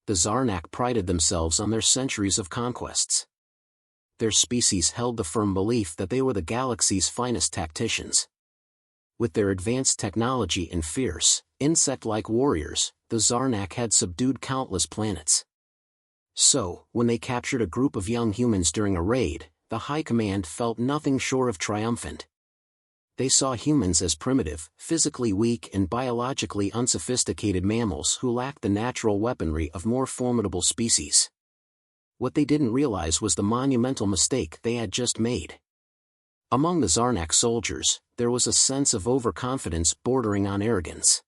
The Zarnak prided themselves on their centuries of conquests. Their species held the firm belief that they were the galaxy's finest tacticians. With their advanced technology and fierce, insect-like warriors, the Zarnak had subdued countless planets. So, when they captured a group of young humans during a raid, the High Command felt nothing short of triumphant. They saw humans as primitive, physically weak and biologically unsophisticated mammals who lacked the natural weaponry of more formidable species. What they didn't realize was the monumental mistake they had just made. Among the Zarnak soldiers, there was a sense of overconfidence bordering on arrogance.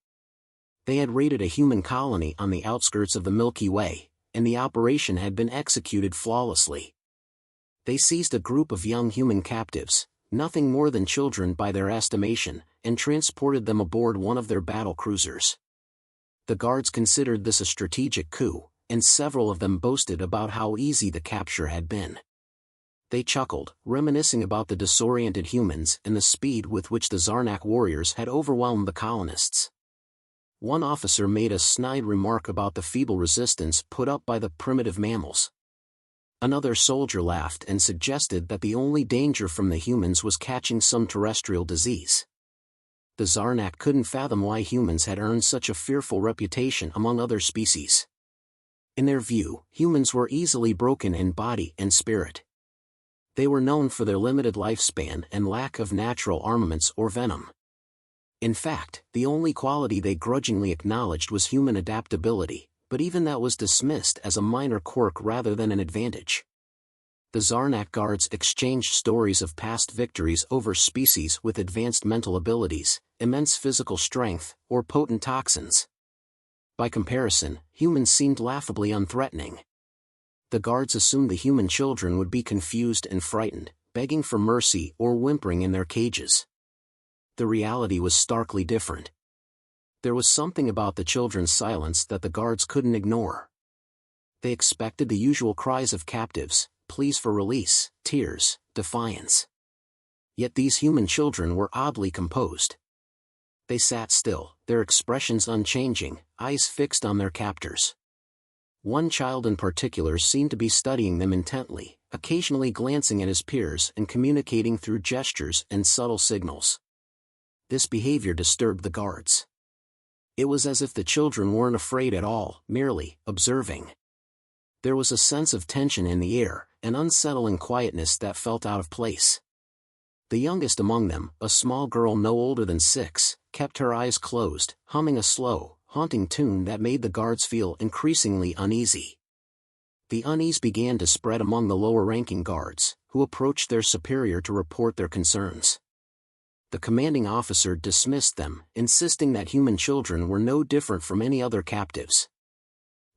They had raided a human colony on the outskirts of the Milky Way, and the operation had been executed flawlessly. They seized a group of young human captives, nothing more than children by their estimation, and transported them aboard one of their battle cruisers. The guards considered this a strategic coup, and several of them boasted about how easy the capture had been. They chuckled, reminiscing about the disoriented humans and the speed with which the Zarnak warriors had overwhelmed the colonists. One officer made a snide remark about the feeble resistance put up by the primitive mammals. Another soldier laughed and suggested that the only danger from the humans was catching some terrestrial disease. The Zarnak couldn't fathom why humans had earned such a fearful reputation among other species. In their view, humans were easily broken in body and spirit. They were known for their limited lifespan and lack of natural armaments or venom. In fact, the only quality they grudgingly acknowledged was human adaptability, but even that was dismissed as a minor quirk rather than an advantage. The Zarnak guards exchanged stories of past victories over species with advanced mental abilities, immense physical strength, or potent toxins. By comparison, humans seemed laughably unthreatening. The guards assumed the human children would be confused and frightened, begging for mercy or whimpering in their cages. The reality was starkly different. There was something about the children's silence that the guards couldn't ignore. They expected the usual cries of captives, pleas for release, tears, defiance. Yet these human children were oddly composed. They sat still, their expressions unchanging, eyes fixed on their captors. One child in particular seemed to be studying them intently, occasionally glancing at his peers and communicating through gestures and subtle signals. This behavior disturbed the guards. It was as if the children weren't afraid at all, merely observing. There was a sense of tension in the air, an unsettling quietness that felt out of place. The youngest among them, a small girl no older than 6, kept her eyes closed, humming a slow, haunting tune that made the guards feel increasingly uneasy. The unease began to spread among the lower-ranking guards, who approached their superior to report their concerns. The commanding officer dismissed them, insisting that human children were no different from any other captives.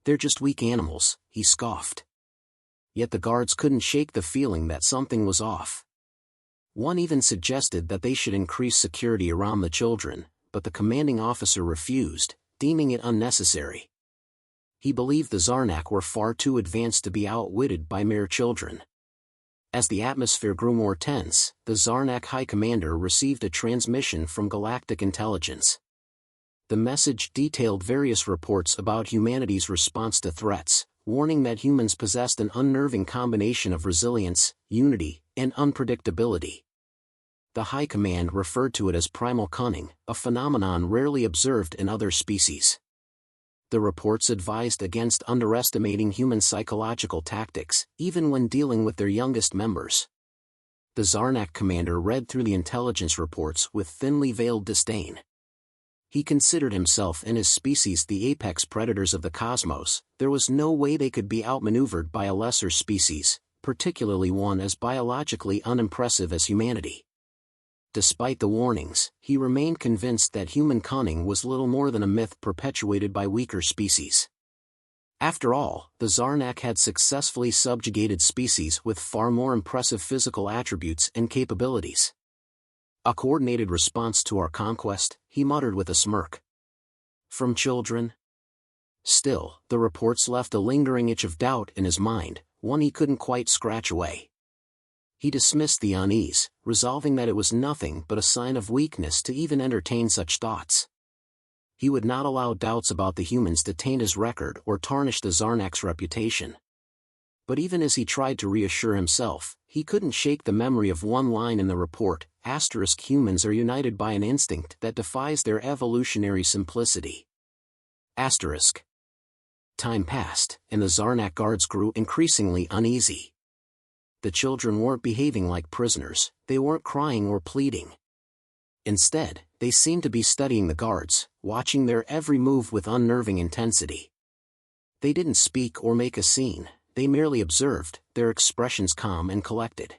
"They're just weak animals," he scoffed. Yet the guards couldn't shake the feeling that something was off. One even suggested that they should increase security around the children, but the commanding officer refused, deeming it unnecessary. He believed the Zarnak were far too advanced to be outwitted by mere children. As the atmosphere grew more tense, the Zarnak High Commander received a transmission from Galactic Intelligence. The message detailed various reports about humanity's response to threats, warning that humans possessed an unnerving combination of resilience, unity, and unpredictability. The High Command referred to it as primal cunning, a phenomenon rarely observed in other species. The reports advised against underestimating human psychological tactics, even when dealing with their youngest members. The Zarnak commander read through the intelligence reports with thinly veiled disdain. He considered himself and his species the apex predators of the cosmos. There was no way they could be outmaneuvered by a lesser species, particularly one as biologically unimpressive as humanity. Despite the warnings, he remained convinced that human cunning was little more than a myth perpetuated by weaker species. After all, the Zarnak had successfully subjugated species with far more impressive physical attributes and capabilities. "A coordinated response to our conquest," he muttered with a smirk. "From children?" Still, the reports left a lingering itch of doubt in his mind, one he couldn't quite scratch away. He dismissed the unease, resolving that it was nothing but a sign of weakness to even entertain such thoughts. He would not allow doubts about the humans to taint his record or tarnish the Zarnak's reputation. But even as he tried to reassure himself, he couldn't shake the memory of one line in the report: humans are united by an instinct that defies their evolutionary simplicity. Time passed, and the Zarnak guards grew increasingly uneasy. The children weren't behaving like prisoners, they weren't crying or pleading. Instead, they seemed to be studying the guards, watching their every move with unnerving intensity. They didn't speak or make a scene, they merely observed, their expressions calm and collected.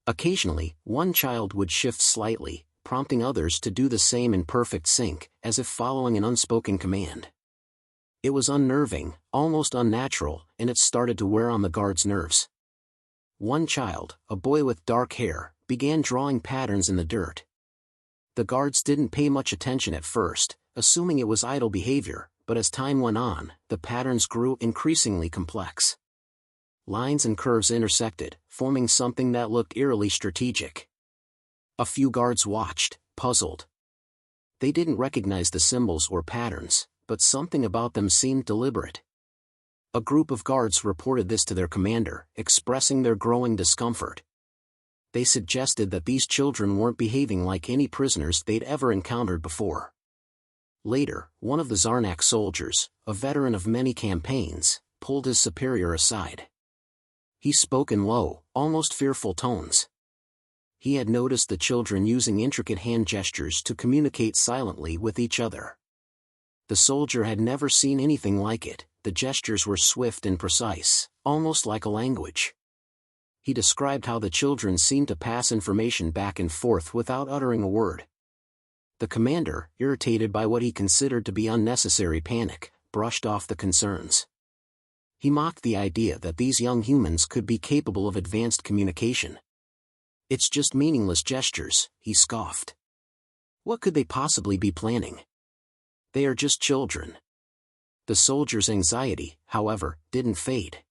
Occasionally, one child would shift slightly, prompting others to do the same in perfect sync, as if following an unspoken command. It was unnerving, almost unnatural, and it started to wear on the guards' nerves. One child, a boy with dark hair, began drawing patterns in the dirt. The guards didn't pay much attention at first, assuming it was idle behavior, but as time went on, the patterns grew increasingly complex. Lines and curves intersected, forming something that looked eerily strategic. A few guards watched, puzzled. They didn't recognize the symbols or patterns, but something about them seemed deliberate. A group of guards reported this to their commander, expressing their growing discomfort. They suggested that these children weren't behaving like any prisoners they'd ever encountered before. Later, one of the Zarnak soldiers, a veteran of many campaigns, pulled his superior aside. He spoke in low, almost fearful tones. He had noticed the children using intricate hand gestures to communicate silently with each other. The soldier had never seen anything like it. The gestures were swift and precise, almost like a language. He described how the children seemed to pass information back and forth without uttering a word. The commander, irritated by what he considered to be unnecessary panic, brushed off the concerns. He mocked the idea that these young humans could be capable of advanced communication. "It's just meaningless gestures," he scoffed. "What could they possibly be planning? They are just children." The soldier's anxiety, however, didn't fade.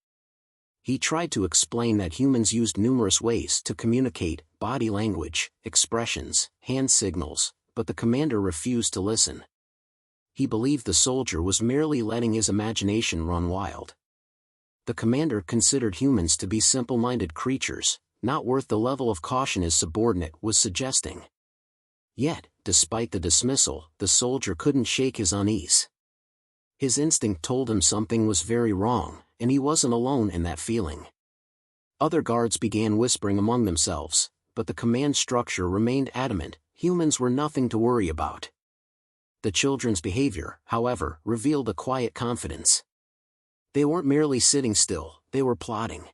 He tried to explain that humans used numerous ways to communicate: body language, expressions, hand signals, but the commander refused to listen. He believed the soldier was merely letting his imagination run wild. The commander considered humans to be simple-minded creatures, not worth the level of caution his subordinate was suggesting. Yet, despite the dismissal, the soldier couldn't shake his unease. His instinct told him something was very wrong, and he wasn't alone in that feeling. Other guards began whispering among themselves, but the command structure remained adamant: humans were nothing to worry about. The children's behavior, however, revealed a quiet confidence. They weren't merely sitting still, they were plotting.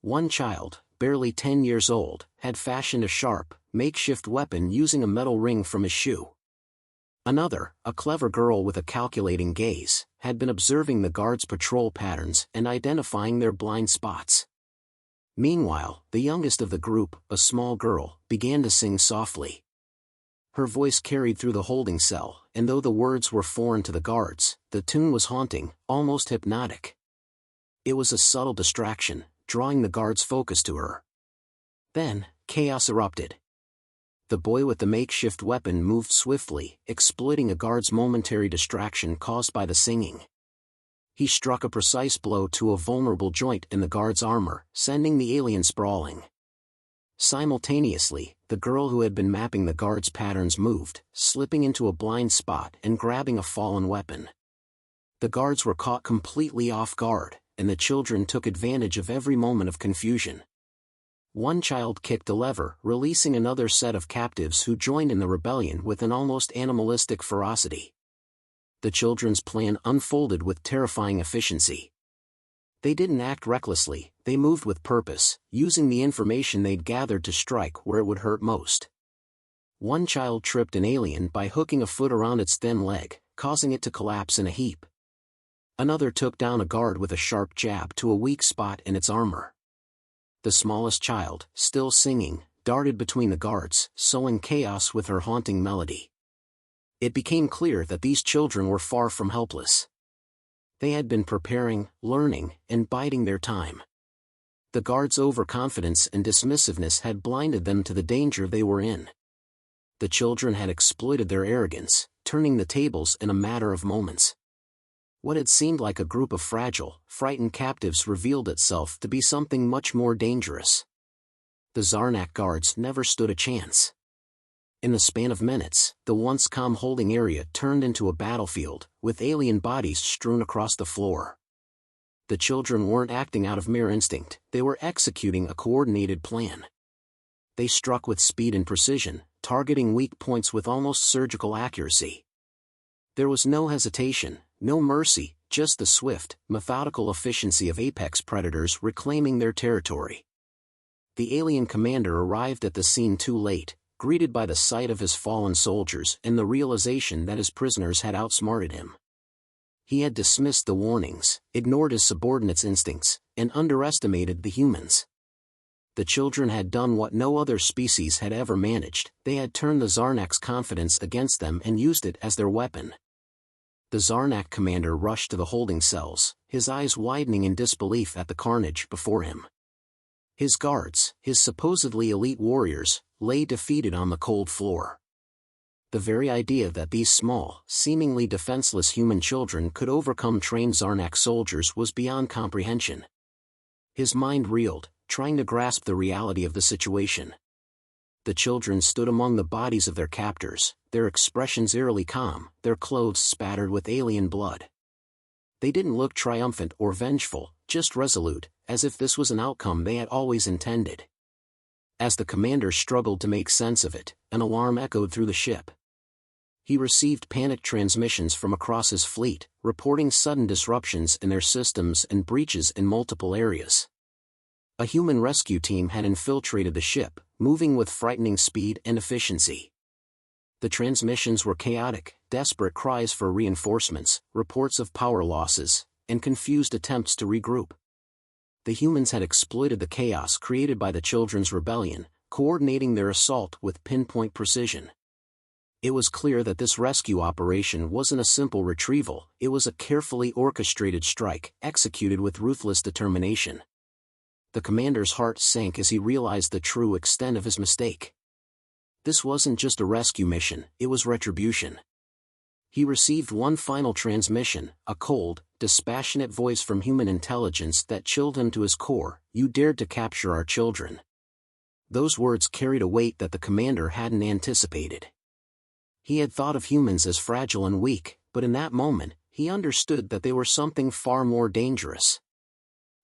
One child, barely 10 years old, had fashioned a sharp, makeshift weapon using a metal ring from his shoe. Another, a clever girl with a calculating gaze, had been observing the guards' patrol patterns and identifying their blind spots. Meanwhile, the youngest of the group, a small girl, began to sing softly. Her voice carried through the holding cell, and though the words were foreign to the guards, the tune was haunting, almost hypnotic. It was a subtle distraction, drawing the guards' focus to her. Then, chaos erupted. The boy with the makeshift weapon moved swiftly, exploiting a guard's momentary distraction caused by the singing. He struck a precise blow to a vulnerable joint in the guard's armor, sending the alien sprawling. Simultaneously, the girl who had been mapping the guard's patterns moved, slipping into a blind spot and grabbing a fallen weapon. The guards were caught completely off guard, and the children took advantage of every moment of confusion. One child kicked a lever, releasing another set of captives who joined in the rebellion with an almost animalistic ferocity. The children's plan unfolded with terrifying efficiency. They didn't act recklessly, they moved with purpose, using the information they'd gathered to strike where it would hurt most. One child tripped an alien by hooking a foot around its thin leg, causing it to collapse in a heap. Another took down a guard with a sharp jab to a weak spot in its armor. The smallest child, still singing, darted between the guards, sowing chaos with her haunting melody. It became clear that these children were far from helpless. They had been preparing, learning, and biding their time. The guards' overconfidence and dismissiveness had blinded them to the danger they were in. The children had exploited their arrogance, turning the tables in a matter of moments. What had seemed like a group of fragile, frightened captives revealed itself to be something much more dangerous. The Zarnak guards never stood a chance. In the span of minutes, the once calm holding area turned into a battlefield, with alien bodies strewn across the floor. The children weren't acting out of mere instinct, they were executing a coordinated plan. They struck with speed and precision, targeting weak points with almost surgical accuracy. There was no hesitation, no mercy, just the swift, methodical efficiency of apex predators reclaiming their territory. The alien commander arrived at the scene too late, greeted by the sight of his fallen soldiers and the realization that his prisoners had outsmarted him. He had dismissed the warnings, ignored his subordinates' instincts, and underestimated the humans. The children had done what no other species had ever managed. They had turned the Zarnak's confidence against them and used it as their weapon. The Zarnak commander rushed to the holding cells, his eyes widening in disbelief at the carnage before him. His guards, his supposedly elite warriors, lay defeated on the cold floor. The very idea that these small, seemingly defenseless human children could overcome trained Zarnak soldiers was beyond comprehension. His mind reeled, trying to grasp the reality of the situation. The children stood among the bodies of their captors, their expressions eerily calm, their clothes spattered with alien blood. They didn't look triumphant or vengeful, just resolute, as if this was an outcome they had always intended. As the commander struggled to make sense of it, an alarm echoed through the ship. He received panicked transmissions from across his fleet, reporting sudden disruptions in their systems and breaches in multiple areas. A human rescue team had infiltrated the ship, moving with frightening speed and efficiency. The transmissions were chaotic, desperate cries for reinforcements, reports of power losses, and confused attempts to regroup. The humans had exploited the chaos created by the children's rebellion, coordinating their assault with pinpoint precision. It was clear that this rescue operation wasn't a simple retrieval, it was a carefully orchestrated strike, executed with ruthless determination. The commander's heart sank as he realized the true extent of his mistake. This wasn't just a rescue mission, it was retribution. He received one final transmission, a cold, dispassionate voice from human intelligence that chilled him to his core: "You dared to capture our children." Those words carried a weight that the commander hadn't anticipated. He had thought of humans as fragile and weak, but in that moment, he understood that they were something far more dangerous.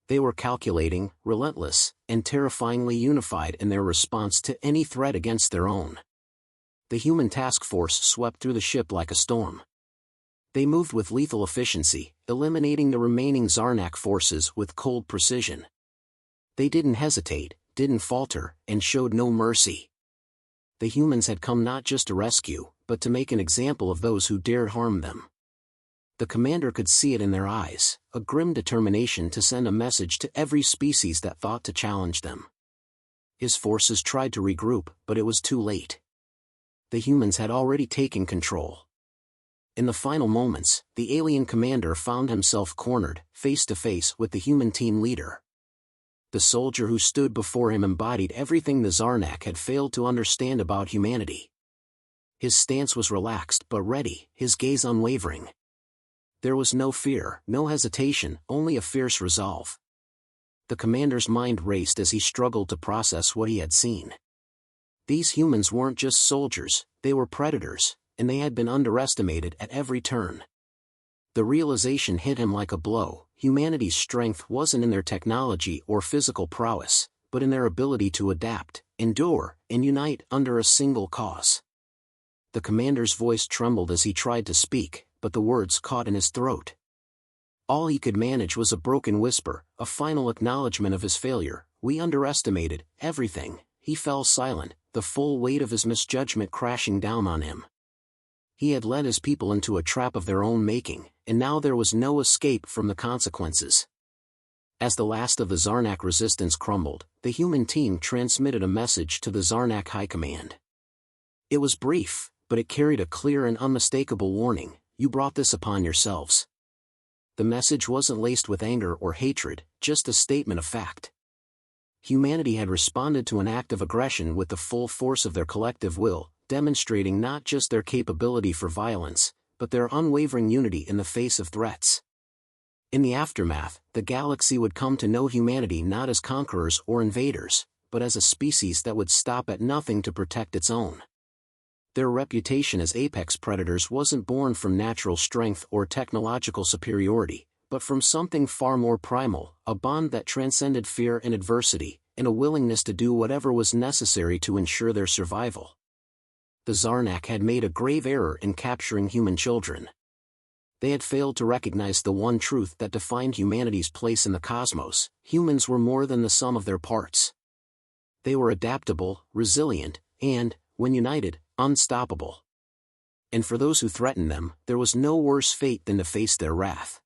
They were calculating, relentless, and terrifyingly unified in their response to any threat against their own. The human task force swept through the ship like a storm. They moved with lethal efficiency, eliminating the remaining Zarnak forces with cold precision. They didn't hesitate, didn't falter, and showed no mercy. The humans had come not just to rescue, but to make an example of those who dared harm them. The commander could see it in their eyes, a grim determination to send a message to every species that thought to challenge them. His forces tried to regroup, but it was too late. The humans had already taken control. In the final moments, the alien commander found himself cornered, face to face with the human team leader. The soldier who stood before him embodied everything the Zarnak had failed to understand about humanity. His stance was relaxed but ready, his gaze unwavering. There was no fear, no hesitation, only a fierce resolve. The commander's mind raced as he struggled to process what he had seen. These humans weren't just soldiers, they were predators, and they had been underestimated at every turn. The realization hit him like a blow: humanity's strength wasn't in their technology or physical prowess, but in their ability to adapt, endure, and unite under a single cause. The commander's voice trembled as he tried to speak, but the words caught in his throat. All he could manage was a broken whisper, a final acknowledgement of his failure. "We underestimated everything." He fell silent, the full weight of his misjudgment crashing down on him. He had led his people into a trap of their own making, and now there was no escape from the consequences. As the last of the Zarnak resistance crumbled, the human team transmitted a message to the Zarnak High Command. It was brief, but it carried a clear and unmistakable warning: "You brought this upon yourselves." The message wasn't laced with anger or hatred, just a statement of fact. Humanity had responded to an act of aggression with the full force of their collective will, demonstrating not just their capability for violence, but their unwavering unity in the face of threats. In the aftermath, the galaxy would come to know humanity not as conquerors or invaders, but as a species that would stop at nothing to protect its own. Their reputation as apex predators wasn't born from natural strength or technological superiority, but from something far more primal, a bond that transcended fear and adversity, and a willingness to do whatever was necessary to ensure their survival. The Zarnak had made a grave error in capturing human children. They had failed to recognize the one truth that defined humanity's place in the cosmos: humans were more than the sum of their parts. They were adaptable, resilient, and, when united, unstoppable. And for those who threatened them, there was no worse fate than to face their wrath.